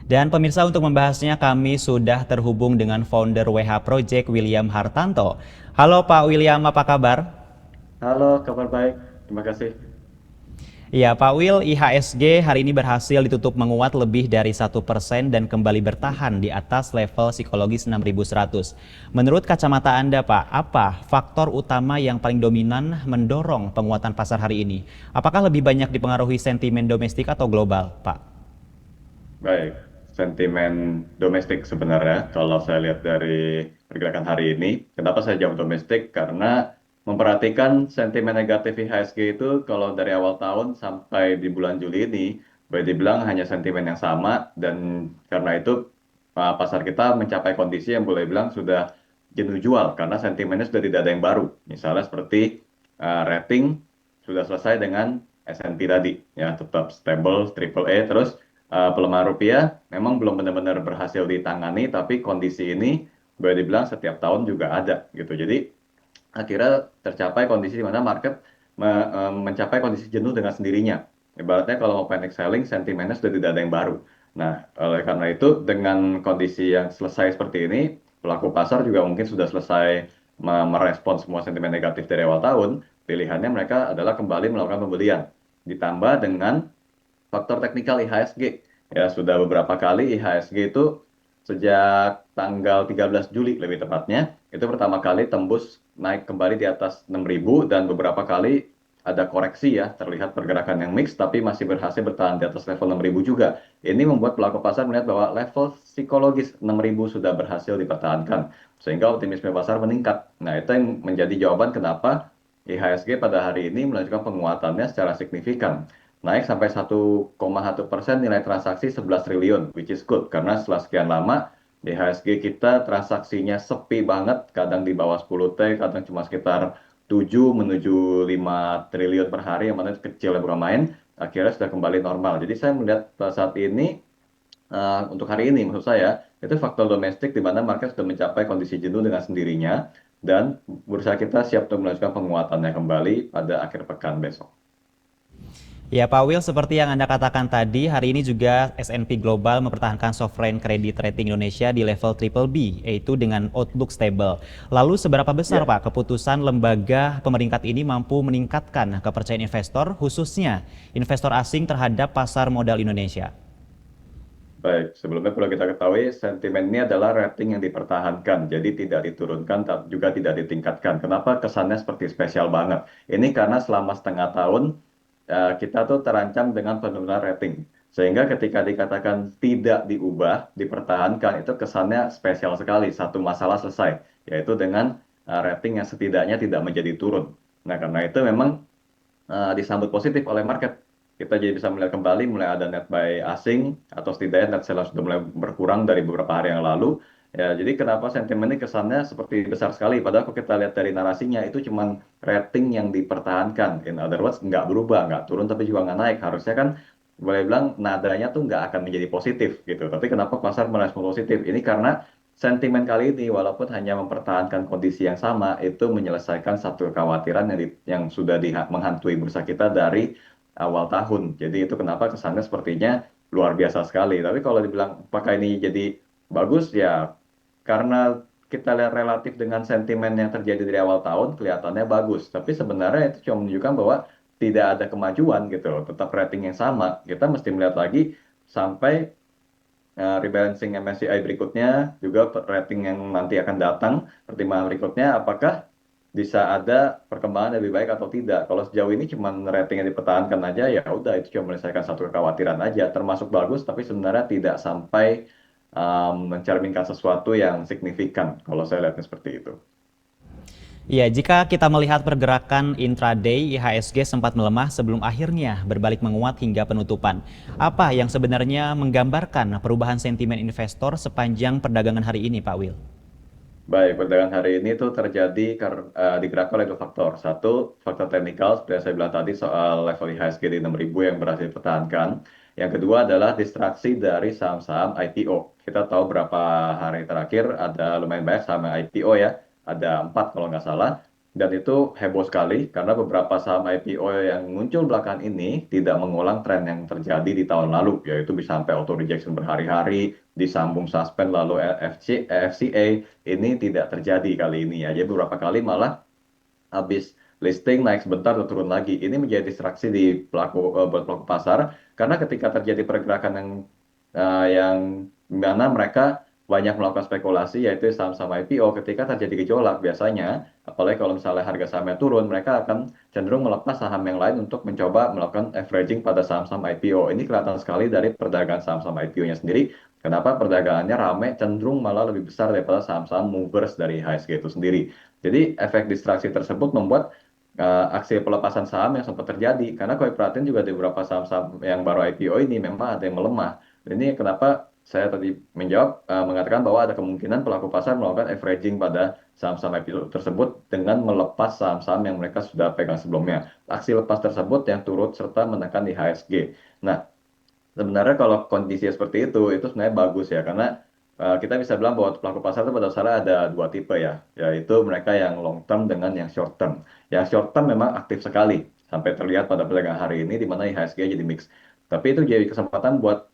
Dan pemirsa, untuk membahasnya kami sudah terhubung dengan founder WH Project William Hartanto. Halo Pak William, apa kabar? Halo, kabar baik. Terima kasih. Ya Pak Will, IHSG hari ini berhasil ditutup menguat lebih dari 1% dan kembali bertahan di atas level psikologis 6.100. Menurut kacamata Anda Pak, apa faktor utama yang paling dominan mendorong penguatan pasar hari ini? Apakah lebih banyak dipengaruhi sentimen domestik atau global Pak? Baik, sentimen domestik sebenarnya kalau saya lihat dari pergerakan hari ini. Kenapa saya jawab domestik? Karena memperhatikan sentimen negatif IHSG itu kalau dari awal tahun sampai di bulan Juli ini, boleh dibilang hanya sentimen yang sama dan karena itu pasar kita mencapai kondisi yang boleh bilang sudah jenuh jual karena sentimennya sudah tidak ada yang baru. Misalnya seperti rating sudah selesai dengan S&P tadi, ya tetap stable, triple A, terus pelemahan rupiah memang belum benar-benar berhasil ditangani, tapi kondisi ini boleh dibilang setiap tahun juga ada gitu. Jadi akhirnya tercapai kondisi di mana market mencapai kondisi jenuh dengan sendirinya. Ibaratnya kalau mau panic selling, sentimennya sudah tidak ada yang baru. Nah, oleh karena itu dengan kondisi yang selesai seperti ini, pelaku pasar juga mungkin sudah selesai merespons semua sentimen negatif dari awal tahun. Pilihannya mereka adalah kembali melakukan pembelian. Ditambah dengan faktor teknikal IHSG. Ya, sudah beberapa kali IHSG itu sejak tanggal 13 Juli lebih tepatnya, itu pertama kali tembus naik kembali di atas 6.000 dan beberapa kali ada koreksi ya, terlihat pergerakan yang mix tapi masih berhasil bertahan di atas level 6.000 juga. Ini membuat pelaku pasar melihat bahwa level psikologis 6.000 sudah berhasil dipertahankan, sehingga optimisme pasar meningkat. Nah, itu yang menjadi jawaban kenapa IHSG pada hari ini melanjutkan penguatannya secara signifikan, naik sampai 1,1% nilai transaksi 11 triliun, which is good karena setelah sekian lama IHSG kita transaksinya sepi banget, kadang di bawah 10T, kadang cuma sekitar 7 menuju 5 triliun per hari, yang mana itu kecil yang bukan main, akhirnya sudah kembali normal. Jadi saya melihat saat ini, untuk hari ini maksud saya, itu faktor domestik di mana market sudah mencapai kondisi jenuh dengan sendirinya, dan bursa kita siap untuk melanjutkan penguatannya kembali pada akhir pekan besok. Ya Pak Will, seperti yang Anda katakan tadi, hari ini juga S&P Global mempertahankan sovereign credit rating Indonesia di level triple B, yaitu dengan outlook stable. Lalu seberapa besar Ya. Pak keputusan lembaga pemeringkat ini mampu meningkatkan kepercayaan investor, khususnya investor asing terhadap pasar modal Indonesia? Baik, sebelumnya perlu kita ketahui sentimen ini adalah rating yang dipertahankan, jadi tidak diturunkan, tapi juga tidak ditingkatkan. Kenapa kesannya seperti spesial banget? Ini karena selama setengah tahun kita tuh terancam dengan penurunan rating, sehingga ketika dikatakan tidak diubah, dipertahankan, itu kesannya spesial sekali. Satu masalah selesai, yaitu dengan rating yang setidaknya tidak menjadi turun. Nah, karena itu memang disambut positif oleh market. Kita jadi bisa melihat kembali mulai ada net buy asing atau setidaknya net sell sudah mulai berkurang dari beberapa hari yang lalu. Ya, jadi kenapa sentimen ini kesannya seperti besar sekali? Padahal kalau kita lihat dari narasinya itu cuman rating yang dipertahankan. In other words, nggak berubah, nggak turun tapi juga nggak naik. Harusnya kan boleh bilang nadanya tuh nggak akan menjadi positif gitu. Tapi kenapa pasar merespon positif? Ini karena sentimen kali ini walaupun hanya mempertahankan kondisi yang sama, itu menyelesaikan satu kekhawatiran yang sudah menghantui bursa kita dari awal tahun. Jadi itu kenapa kesannya sepertinya luar biasa sekali. Tapi kalau dibilang apakah ini jadi bagus, ya karena kita lihat relatif dengan sentimen yang terjadi dari awal tahun kelihatannya bagus. Tapi sebenarnya itu cuma menunjukkan bahwa tidak ada kemajuan gitu loh. Tetap rating yang sama. Kita mesti melihat lagi sampai rebalancing MSCI berikutnya, juga rating yang nanti akan datang, pertimbangan berikutnya, apakah bisa ada perkembangan lebih baik atau tidak. Kalau sejauh ini cuma rating yang dipertahankan aja, ya udah itu cuma menyelesaikan satu kekhawatiran aja, termasuk bagus, tapi sebenarnya tidak sampai mencerminkan sesuatu yang signifikan, kalau saya lihatnya seperti itu. Ya, jika kita melihat pergerakan intraday, IHSG sempat melemah sebelum akhirnya berbalik menguat hingga penutupan. Apa yang sebenarnya menggambarkan perubahan sentimen investor sepanjang perdagangan hari ini, Pak Will? Baik, perdagangan hari ini tuh terjadi digerakkan oleh dua faktor. Satu, faktor teknikal, seperti yang saya bilang tadi soal level IHSG di 6.000 yang berhasil dipertahankan. Yang kedua adalah distraksi dari saham-saham IPO. Kita tahu berapa hari terakhir ada lumayan banyak saham IPO ya, ada 4 kalau nggak salah. dan itu heboh sekali karena beberapa saham IPO yang muncul belakangan ini tidak mengulang tren yang terjadi di tahun lalu, yaitu bisa sampai auto rejection berhari-hari, disambung suspend lalu FCA, ini tidak terjadi kali ini ya. Jadi beberapa kali malah habis listing naik sebentar atau turun lagi. Ini menjadi distraksi di buat pelaku pasar karena ketika terjadi pergerakan yang mana mereka banyak melakukan spekulasi yaitu saham-saham IPO ketika terjadi gejolak biasanya apalagi kalau misalnya harga sahamnya turun mereka akan cenderung melepas saham yang lain untuk mencoba melakukan averaging pada saham-saham IPO. Ini kelihatan sekali dari perdagangan saham-saham IPO-nya sendiri. Kenapa perdagangannya rame cenderung malah lebih besar daripada saham-saham movers dari IHSG itu sendiri. Jadi efek distraksi tersebut membuat aksi pelepasan saham yang sempat terjadi. Karena kalau perhatian juga di beberapa saham-saham yang baru IPO ini memang ada yang melemah. Ini kenapa saya tadi mengatakan bahwa ada kemungkinan pelaku pasar melakukan averaging pada saham-saham IPO tersebut dengan melepas saham-saham yang mereka sudah pegang sebelumnya. Aksi lepas tersebut yang turut serta menekan IHSG. Nah, sebenarnya kalau kondisi seperti itu sebenarnya bagus ya, karena kita bisa bilang bahwa pelaku pasar itu pada dasarnya ada dua tipe ya, yaitu mereka yang long term dengan yang short term. Yang short term memang aktif sekali, sampai terlihat pada perdagangan hari ini di mana IHSG jadi mix. Tapi itu jadi kesempatan buat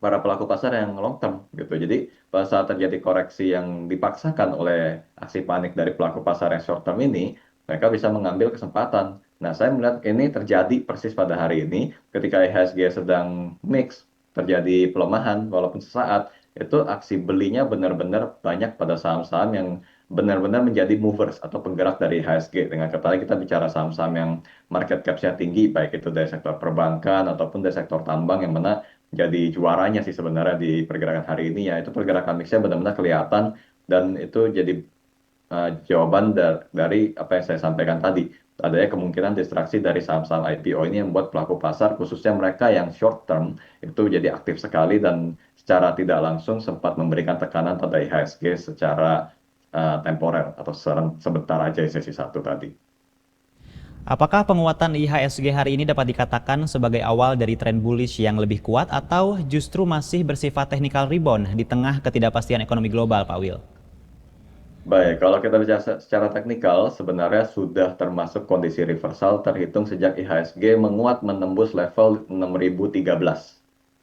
para pelaku pasar yang long term gitu. Jadi pada saat terjadi koreksi yang dipaksakan oleh aksi panik dari pelaku pasar yang short term ini, mereka bisa mengambil kesempatan. Nah, saya melihat ini terjadi persis pada hari ini ketika IHSG sedang mix, terjadi pelemahan walaupun sesaat, itu aksi belinya benar-benar banyak pada saham-saham yang benar-benar menjadi movers atau penggerak dari IHSG. Dengan kata lain kita bicara saham-saham yang market cap-nya tinggi, baik itu dari sektor perbankan ataupun dari sektor tambang yang mana jadi juaranya sih sebenarnya di pergerakan hari ini ya. Itu pergerakan mixnya benar-benar kelihatan dan itu jadi jawaban dari apa yang saya sampaikan tadi. Adanya kemungkinan distraksi dari saham-saham IPO ini yang membuat pelaku pasar, khususnya mereka yang short term, itu jadi aktif sekali dan secara tidak langsung sempat memberikan tekanan pada IHSG secara temporer atau sebentar aja di sesi satu tadi. Apakah penguatan IHSG hari ini dapat dikatakan sebagai awal dari tren bullish yang lebih kuat atau justru masih bersifat technical rebound di tengah ketidakpastian ekonomi global, Pak Will? Baik, kalau kita bicara secara teknikal, sebenarnya sudah termasuk kondisi reversal terhitung sejak IHSG menguat menembus level 6013.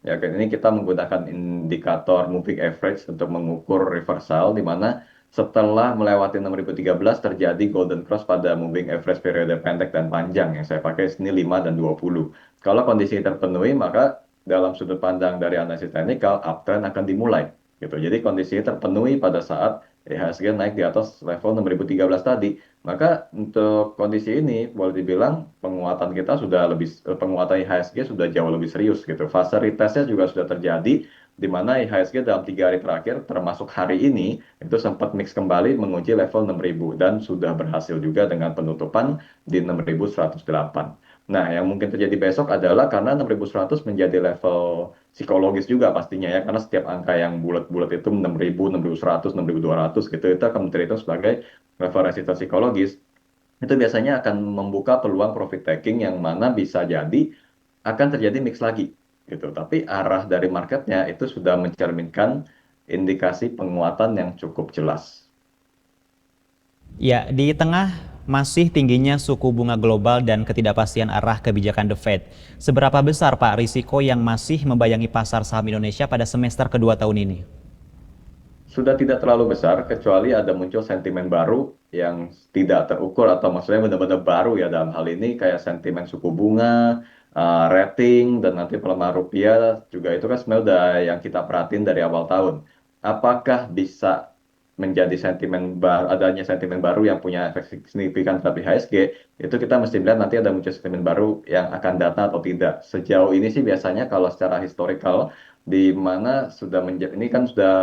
Ya, kan ini kita menggunakan indikator moving average untuk mengukur reversal, di mana setelah melewati 6013 terjadi golden cross pada moving average periode pendek dan panjang yang saya pakai sini 5 dan 20. Kalau kondisi terpenuhi, maka dalam sudut pandang dari analisis teknikal, uptrend akan dimulai. Gitu. Jadi kondisi terpenuhi pada saat IHSG naik di atas level 6013 tadi. Maka untuk kondisi ini boleh dibilang penguatan IHSG sudah jauh lebih serius gitu. Fase retestnya juga sudah terjadi di mana IHSG dalam 3 hari terakhir termasuk hari ini itu sempat mix kembali menguji level 6000 dan sudah berhasil juga dengan penutupan di 6108. Nah, yang mungkin terjadi besok adalah karena 6100 menjadi level psikologis juga pastinya ya, karena setiap angka yang bulat-bulat itu 6000, 6100, 6200 gitu, itu akan terhitung sebagai level resistance psikologis. Itu biasanya akan membuka peluang profit taking yang mana bisa jadi akan terjadi mix lagi gitu. Tapi arah dari marketnya itu sudah mencerminkan indikasi penguatan yang cukup jelas. Ya, di tengah masih tingginya suku bunga global dan ketidakpastian arah kebijakan The Fed, seberapa besar Pak risiko yang masih membayangi pasar saham Indonesia pada semester kedua tahun ini? Sudah tidak terlalu besar kecuali ada muncul sentimen baru yang tidak terukur atau maksudnya benar-benar baru ya dalam hal ini kayak sentimen suku bunga, rating dan nanti pelemahan rupiah juga itu kan sebenarnya udah yang kita perhatiin dari awal tahun. Apakah bisa menjadi adanya sentimen baru yang punya efek signifikan terhadap IHSG, itu kita mesti lihat nanti ada muncul sentimen baru yang akan datang atau tidak. Sejauh ini sih biasanya kalau secara historical di mana ini kan sudah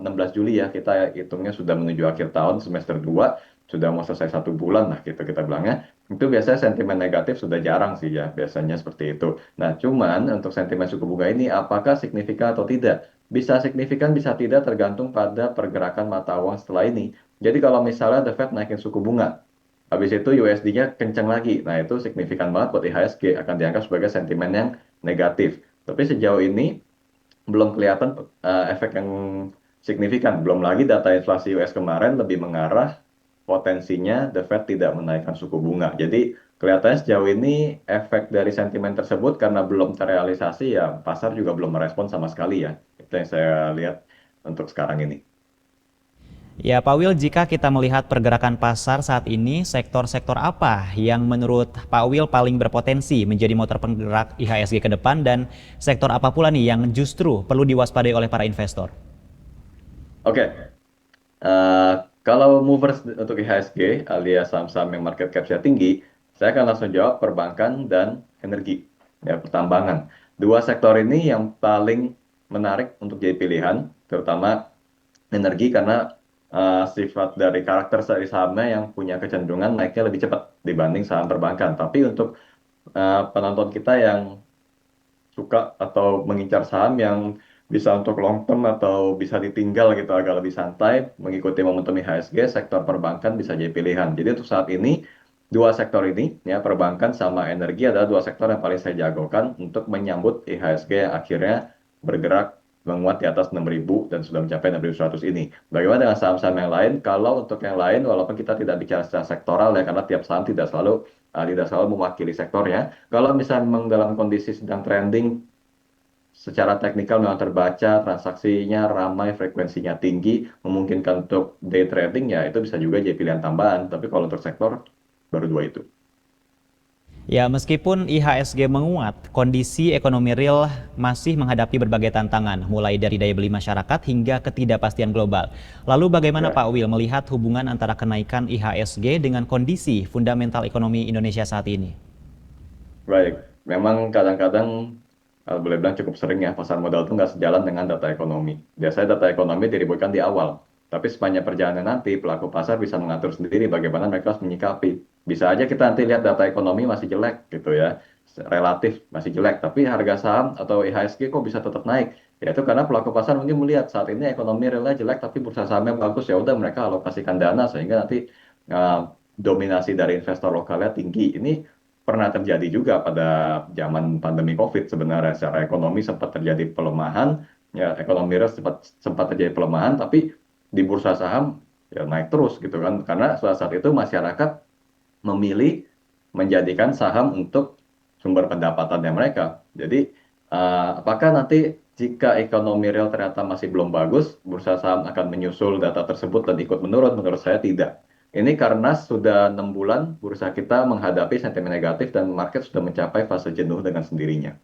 16 Juli ya, kita hitungnya sudah menuju akhir tahun semester 2 sudah mau selesai 1 bulan lah gitu kita bilangnya. Itu biasanya sentimen negatif sudah jarang sih ya, biasanya seperti itu. Nah, cuman untuk sentimen suku bunga ini apakah signifikan atau tidak? Bisa signifikan, bisa tidak tergantung pada pergerakan mata uang setelah ini. Jadi kalau misalnya The Fed naikin suku bunga, habis itu USD-nya kencang lagi. Nah, itu signifikan banget buat IHSG, akan dianggap sebagai sentimen yang negatif. Tapi sejauh ini belum kelihatan efek yang signifikan. Belum lagi data inflasi US kemarin lebih mengarah potensinya The Fed tidak menaikkan suku bunga. Jadi kelihatannya sejauh ini efek dari sentimen tersebut karena belum terrealisasi ya pasar juga belum merespon sama sekali ya. Itu yang saya lihat untuk sekarang ini. Ya, Pak Will, jika kita melihat pergerakan pasar saat ini, sektor-sektor apa yang menurut Pak Will paling berpotensi menjadi motor penggerak IHSG ke depan dan sektor apa pula nih yang justru perlu diwaspadai oleh para investor? Oke, eh, kalau movers untuk IHSG alias saham-saham yang market cap-nya tinggi, saya akan langsung jawab perbankan dan energi, ya pertambangan. Dua sektor ini yang paling menarik untuk jadi pilihan, terutama energi karena sifat dari karakter dari sahamnya yang punya kecenderungan naiknya lebih cepat dibanding saham perbankan. Tapi untuk penonton kita yang suka atau mengincar saham yang bisa untuk long term atau bisa ditinggal gitu agak lebih santai mengikuti momentum IHSG, sektor perbankan bisa jadi pilihan. Jadi untuk saat ini dua sektor ini ya perbankan sama energi adalah dua sektor yang paling saya jagokan untuk menyambut IHSG yang akhirnya bergerak menguat di atas 6.000 dan sudah mencapai 6.100 ini. Bagaimana dengan saham-saham yang lain? Kalau untuk yang lain, walaupun kita tidak bicara secara sektoral ya, karena tiap saham tidak selalu mewakili sektornya. Kalau misalnya memang dalam kondisi sedang trending, secara teknikal memang terbaca, transaksinya ramai, frekuensinya tinggi, memungkinkan untuk day trading ya itu bisa juga jadi pilihan tambahan. Tapi kalau untuk sektor, baru dua itu. Ya, meskipun IHSG menguat, kondisi ekonomi real masih menghadapi berbagai tantangan, mulai dari daya beli masyarakat hingga ketidakpastian global. Lalu bagaimana Ya, Pak Will melihat hubungan antara kenaikan IHSG dengan kondisi fundamental ekonomi Indonesia saat ini? baik. Memang kadang-kadang boleh bilang cukup sering ya pasar modal itu nggak sejalan dengan data ekonomi. Biasanya data ekonomi diribukan di awal, tapi sepanjang perjalanan nanti pelaku pasar bisa mengatur sendiri bagaimana mereka harus menyikapi. Bisa aja kita nanti lihat data ekonomi masih jelek gitu ya, relatif masih jelek, tapi harga saham atau IHSG kok bisa tetap naik? Ya itu karena pelaku pasar mungkin melihat saat ini ekonomi realnya jelek, tapi bursa sahamnya bagus ya udah mereka alokasikan dana sehingga nanti uh, dominasi dari investor lokalnya tinggi. Ini pernah terjadi juga pada zaman pandemi COVID sebenarnya secara ekonomi sempat terjadi pelemahan, ya ekonomi real sempat terjadi pelemahan, tapi di bursa saham ya naik terus gitu kan, karena saat itu masyarakat memilih menjadikan saham untuk sumber pendapatannya mereka. Jadi apakah nanti jika ekonomi real ternyata masih belum bagus, bursa saham akan menyusul data tersebut dan ikut menurun? Menurut saya tidak. Ini karena sudah 6 bulan bursa kita menghadapi sentimen negatif dan market sudah mencapai fase jenuh dengan sendirinya.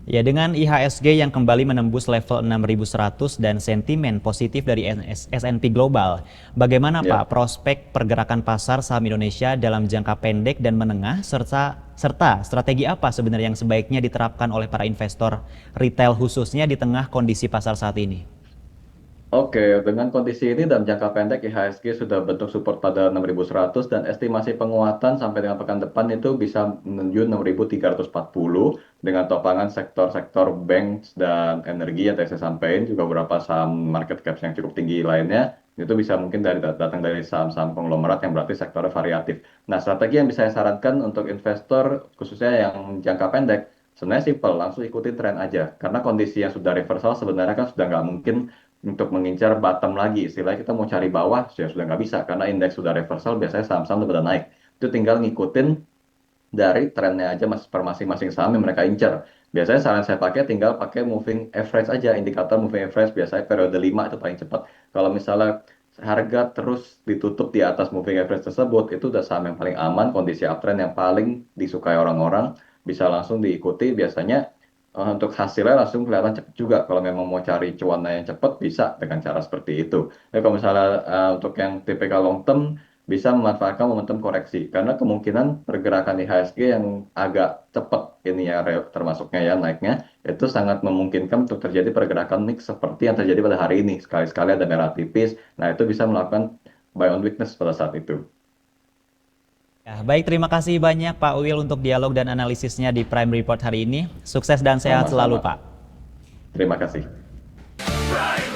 Ya, dengan IHSG yang kembali menembus level 6.100 dan sentimen positif dari S&P Global, bagaimana Ya. Pak prospek pergerakan pasar saham Indonesia dalam jangka pendek dan menengah serta strategi apa sebenarnya yang sebaiknya diterapkan oleh para investor retail khususnya di tengah kondisi pasar saat ini? Oke, dengan kondisi ini dalam jangka pendek IHSG sudah bentuk support pada 6.100 dan estimasi penguatan sampai dengan pekan depan itu bisa menuju 6.340 dengan topangan sektor-sektor bank dan energi yang tadi saya sampaikan, juga beberapa saham market cap yang cukup tinggi lainnya itu bisa mungkin datang dari saham-saham konglomerat yang berarti sektornya variatif. Nah, strategi yang bisa saya sarankan untuk investor khususnya yang jangka pendek sebenarnya simpel, langsung ikuti tren aja. Karena kondisi yang sudah reversal sebenarnya kan sudah nggak mungkin untuk mengincar bottom lagi. Istilahnya kita mau cari bawah, ya sudah nggak bisa. Karena indeks sudah reversal, biasanya saham-saham udah naik. Itu tinggal ngikutin dari trennya aja per masing-masing saham yang mereka incar. Biasanya saran saya pakai tinggal pakai moving average aja, indikator moving average biasanya periode 5 itu paling cepat. Kalau misalnya harga terus ditutup di atas moving average tersebut, itu udah saham yang paling aman, kondisi uptrend yang paling disukai orang-orang, bisa langsung diikuti. Biasanya untuk hasilnya langsung kelihatan cepat juga. Kalau memang mau cari cuannya yang cepat, bisa dengan cara seperti itu. Tapi kalau misalnya untuk yang tipikal long term, bisa memanfaatkan momentum koreksi. Karena kemungkinan pergerakan IHSG yang agak cepat ini ya, termasuknya ya naiknya, itu sangat memungkinkan untuk terjadi pergerakan mix seperti yang terjadi pada hari ini. Sekali-sekali ada merah tipis, nah itu bisa melakukan buy on weakness pada saat itu. Ya, baik, terima kasih banyak Pak Will untuk dialog dan analisisnya di Prime Report hari ini. Sukses dan sehat selalu Sama-sama. Pak. Terima kasih. Right.